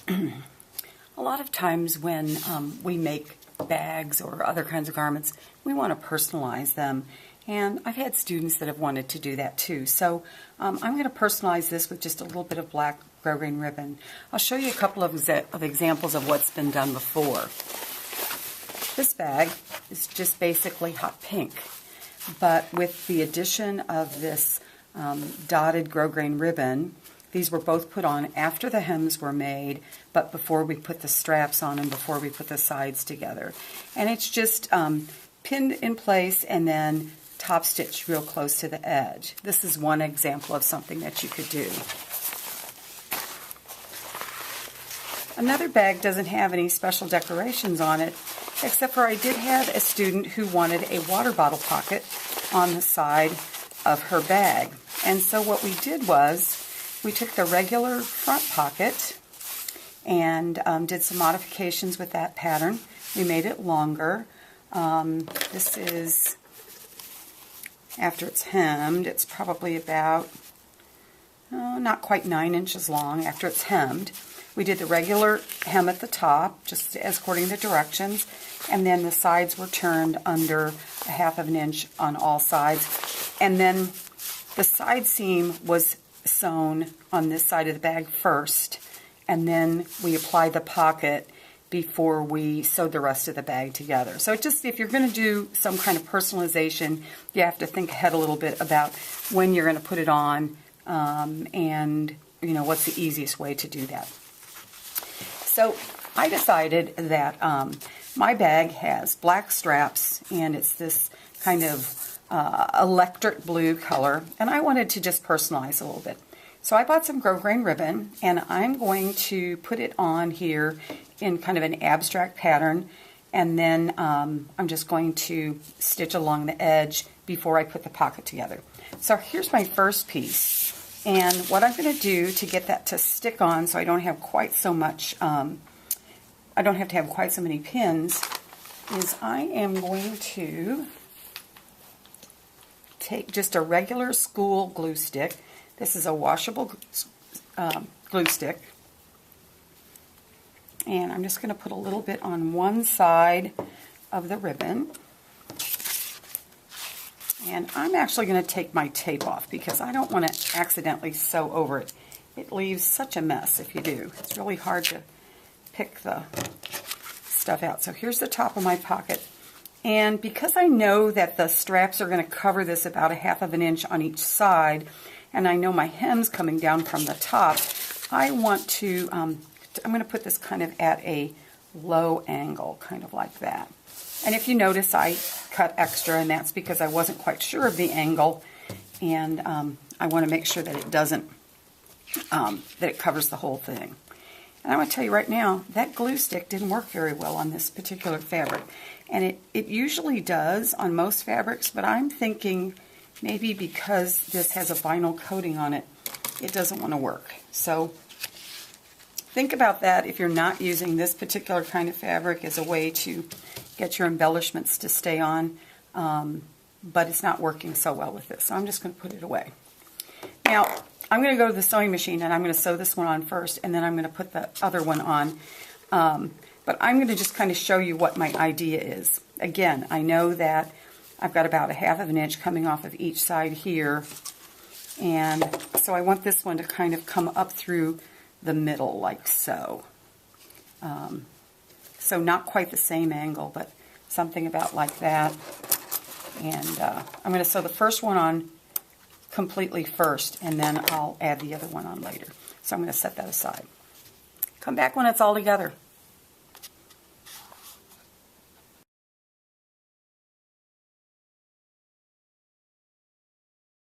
A lot of times when we make bags or other kinds of garments, we want to personalize them. And I've had students that have wanted to do that too. So I'm going to personalize this with just a little bit of black grosgrain ribbon. I'll show you a couple of examples of what's been done before. This bag is just basically hot pink, but with the addition of this dotted grosgrain ribbon. These were both put on after the hems were made, but before we put the straps on and before we put the sides together. And it's just pinned in place and then top stitched real close to the edge. This is one example of something that you could do. Another bag doesn't have any special decorations on it, except for I did have a student who wanted a water bottle pocket on the side of her bag. And so what we did was we took the regular front pocket and did some modifications with that pattern. We made it longer. This is, after it's hemmed, it's probably about, not quite 9 inches long after it's hemmed. We did the regular hem at the top, just as according to the directions, and then the sides were turned under 1/2 inch on all sides. And then the side seam was sewn on this side of the bag first, and then we applied the pocket before we sewed the rest of the bag together. So it just, if you're going to do some kind of personalization, you have to think ahead a little bit about when you're going to put it on, and you know what's the easiest way to do that. So I decided that my bag has black straps, and it's this kind of electric blue color, and I wanted to just personalize a little bit. So I bought some grosgrain ribbon, and I'm going to put it on here in kind of an abstract pattern, and then I'm just going to stitch along the edge before I put the pocket together. So here's my first piece, and what I'm going to do to get that to stick on so I don't have quite so much, I don't have to have quite so many pins, is I am going to take just a regular school glue stick. This is a washable glue stick. And I'm just going to put a little bit on one side of the ribbon. And I'm actually going to take my tape off because I don't want to accidentally sew over it. It leaves such a mess if you do. It's really hard to pick the stuff out. So here's the top of my pocket. And because I know that the straps are going to cover this about 1/2 inch on each side, and I know my hem's coming down from the top, I want to, I'm going to put this kind of at a low angle, kind of like that. And if you notice, I cut extra, and that's because I wasn't quite sure of the angle, and I want to make sure that it doesn't, that it covers the whole thing. And I'm going to tell you right now, that glue stick didn't work very well on this particular fabric. And it usually does on most fabrics, but I'm thinking maybe because this has a vinyl coating on it, it doesn't want to work. So think about that if you're not using this particular kind of fabric as a way to get your embellishments to stay on, but it's not working so well with this. So I'm just going to put it away. Now, I'm going to go to the sewing machine, and I'm going to sew this one on first, and then I'm going to put the other one on. But I'm going to just kind of show you what my idea is. Again, I know that I've got about 1/2 inch coming off of each side here, and so I want this one to kind of come up through the middle like so. So not quite the same angle, but something about like that. And I'm going to sew the first one on completely first, and then I'll add the other one on later. So I'm going to set that aside. Come back when it's all together.